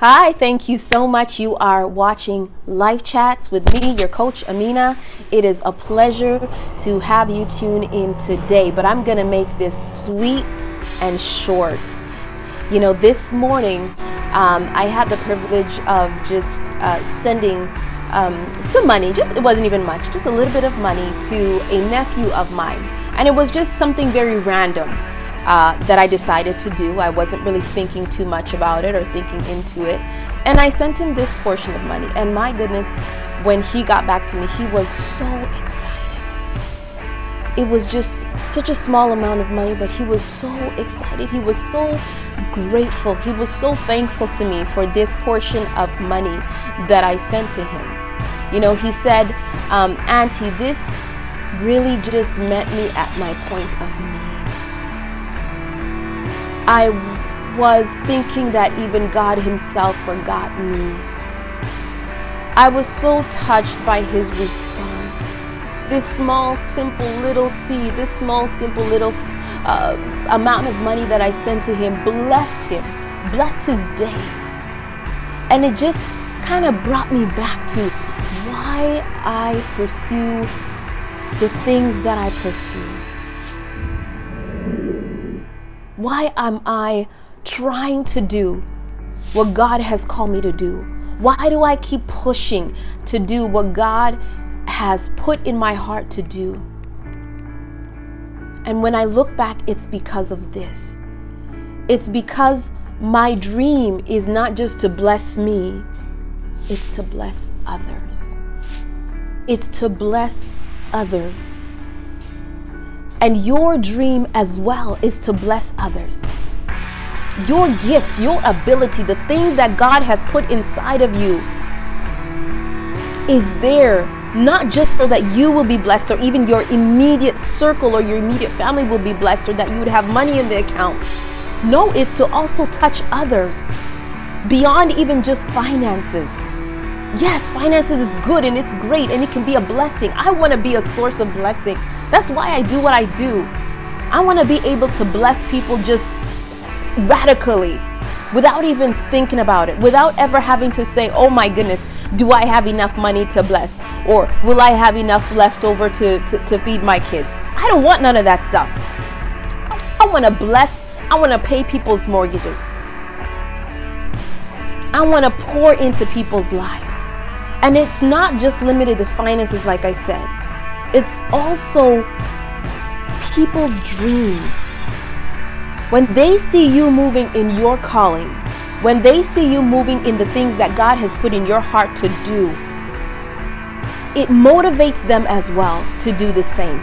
Hi, thank you so much. You are watching Life Chats with me, your coach, Amina. It is a pleasure to have you tune in today, but I'm going to make this sweet and short. You know, this morning, I had the privilege of just sending some money, it wasn't even much, just a little bit of money to a nephew of mine. And it was just something very random. That I decided to do. I wasn't really thinking too much about it or thinking into it. And I sent him this portion of money. And my goodness, when he got back to me, he was so excited. It was just such a small amount of money, but he was so excited. He was so grateful. He was so thankful to me for this portion of money that I sent to him. You know, he said, Auntie, this really just met me at my point of need. I was thinking that even God himself forgot me. I was so touched by his response. This small, simple little seed, this small, simple little amount of money that I sent to him, blessed his day. And it just kind of brought me back to why I pursue the things that I pursue. Why am I trying to do what God has called me to do? Why do I keep pushing to do what God has put in my heart to do? And when I look back, it's because of this. It's because my dream is not just to bless me, it's to bless others. It's to bless others. And your dream as well is to bless others. Your gift, your ability, the thing that God has put inside of you is there not just so that you will be blessed or even your immediate circle or your immediate family will be blessed or that you would have money in the account. No, it's to also touch others beyond even just finances. Yes, finances is good and it's great and it can be a blessing. I want to be a source of blessing. That's why I do what I do. I want to be able to bless people just radically without even thinking about it, without ever having to say, oh my goodness, do I have enough money to bless? Or will I have enough left over to feed my kids? I don't want none of that stuff. I want to bless. I want to pay people's mortgages. I want to pour into people's lives. And it's not just limited to finances, like I said. It's also people's dreams. When they see you moving in your calling, when they see you moving in the things that God has put in your heart to do, it motivates them as well to do the same.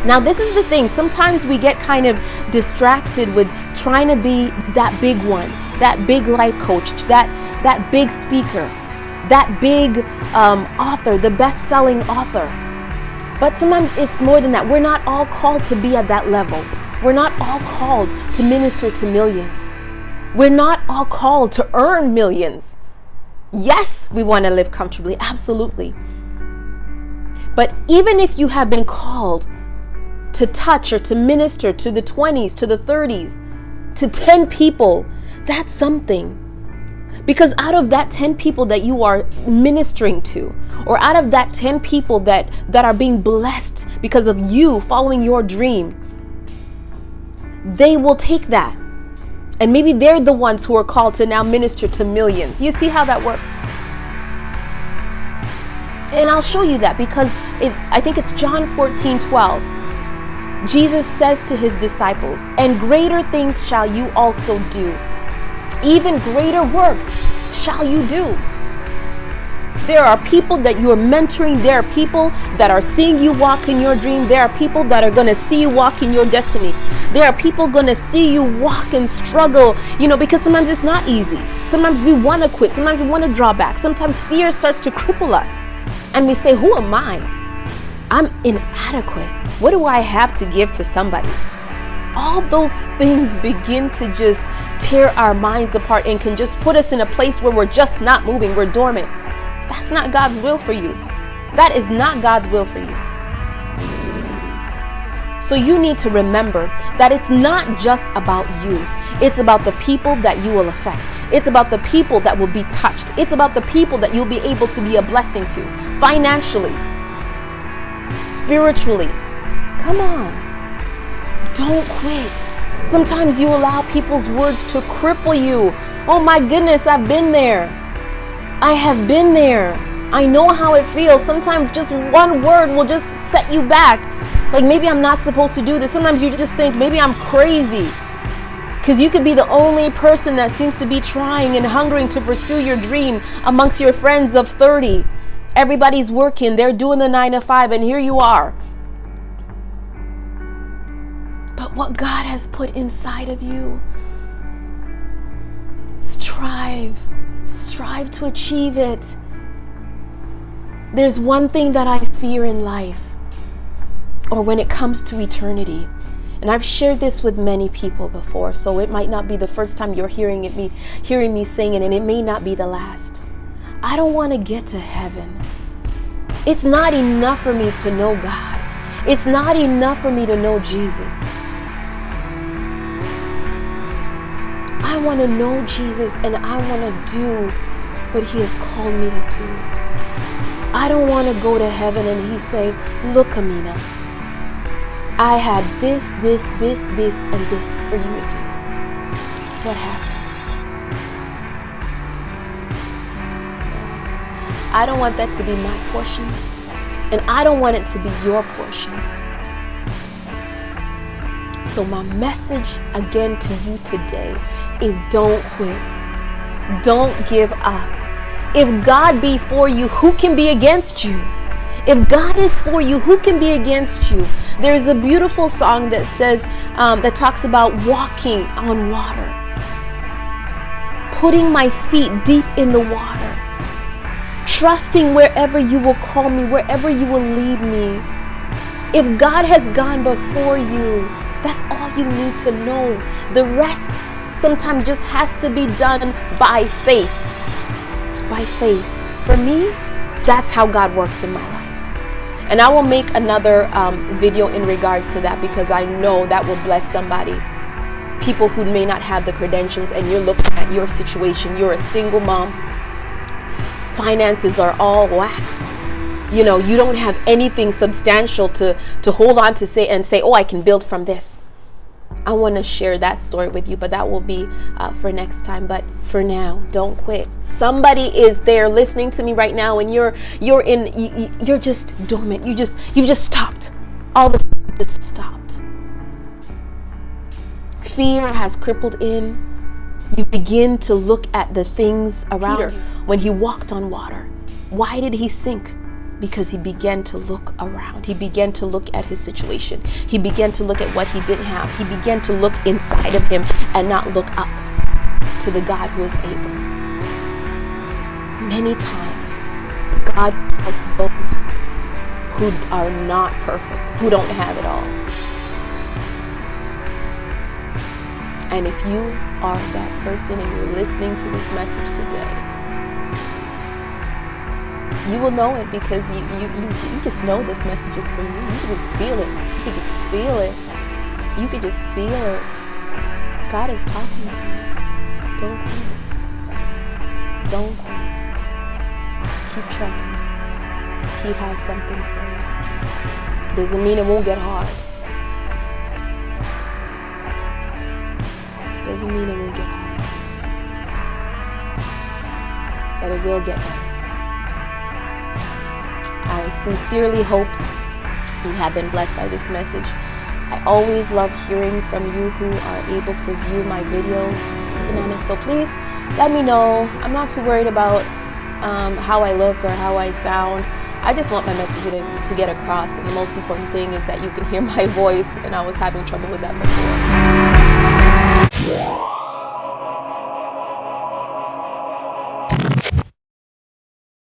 Now, this is the thing. Sometimes we get kind of distracted with trying to be that big one, that big life coach, that big speaker, that big author, the best-selling author. But sometimes it's more than that. We're not all called to be at that level. We're not all called to minister to millions. We're not all called to earn millions. Yes, we want to live comfortably, absolutely. But even if you have been called to touch or to minister to the 20s, to the 30s, to 10 people, that's something. Because out of that 10 people that you are ministering to, or out of that 10 people that are being blessed because of you following your dream, they will take that. And maybe they're the ones who are called to now minister to millions. You see how that works? And I'll show you that because I think it's John 14:12. Jesus says to his disciples, and greater things shall you also do. Even greater works shall you do. There are people that you are mentoring. There are people that are seeing you walk in your dream. There are people that are going to see you walk in your destiny. There are people going to see you walk and struggle, because sometimes it's not easy. Sometimes we want to quit. Sometimes we want to draw back. Sometimes fear starts to cripple us. And we say, who am I? I'm inadequate. What do I have to give to somebody? All those things begin to just tear our minds apart and can just put us in a place where we're just not moving. We're dormant. That's not God's will for you. That is not God's will for you. So you need to remember that it's not just about you. It's about the people that you will affect. It's about the people that will be touched. It's about the people that you'll be able to be a blessing to, financially, spiritually. Come on. Don't quit. Sometimes you allow people's words to cripple you. Oh my goodness, I've been there. I have been there. I know how it feels. Sometimes just one word will just set you back. Like, maybe I'm not supposed to do this. Sometimes you just think maybe I'm crazy. Because you could be the only person that seems to be trying and hungering to pursue your dream amongst your friends of 30. Everybody's working. They're doing the 9 to 5, and here you are. But what God has put inside of you, strive to achieve it. There's one thing that I fear in life, or when it comes to eternity, and I've shared this with many people before, so it might not be the first time you're hearing me saying it, and it may not be the last. I don't want to get to heaven. It's not enough for me to know God. It's not enough for me to know Jesus. I want to know Jesus, and I want to do what He has called me to do. I don't want to go to heaven and He say, look, Amina, I had this, and this for you to do. What happened? I don't want that to be my portion, and I don't want it to be your portion. So my message again to you today is don't quit. Don't give up. If God be for you, who can be against you? If God is for you, who can be against you? There's a beautiful song that says, that talks about walking on water, putting my feet deep in the water, trusting wherever you will call me, wherever you will lead me. If God has gone before you, that's all you need to know. The rest sometimes just has to be done by faith. By faith. For me, that's how God works in my life. And I will make another video in regards to that, because I know that will bless somebody. People who may not have the credentials, and you're looking at your situation. You're a single mom. Finances are all whack. You know, you don't have anything substantial to hold on to say, oh, I can build from this. I want to share that story with you, but that will be for next time. But for now, don't quit. Somebody is there listening to me right now, and you're just dormant. You've just stopped. All of a sudden, you just stopped. Fear has crippled in. You begin to look at the things around. Peter, when he walked on water, why did he sink? Because he began to look around. He began to look at his situation. He began to look at what he didn't have. He began to look inside of him and not look up to the God who is able. Many times, God calls those who are not perfect, who don't have it all. And if you are that person and you're listening to this message today, you will know it, because you just know this message is for you. You can just feel it. You can just feel it. You can just feel it. God is talking to you. Don't quit. Don't quit. Keep trucking. He has something for you. Doesn't mean it won't get hard. Doesn't mean it won't get hard. But it will get better. I sincerely hope you have been blessed by this message. I always love hearing from you who are able to view my videos on it. So please let me know. I'm not too worried about how I look or how I sound. I just want my message to get across. And the most important thing is that you can hear my voice. And I was having trouble with that before.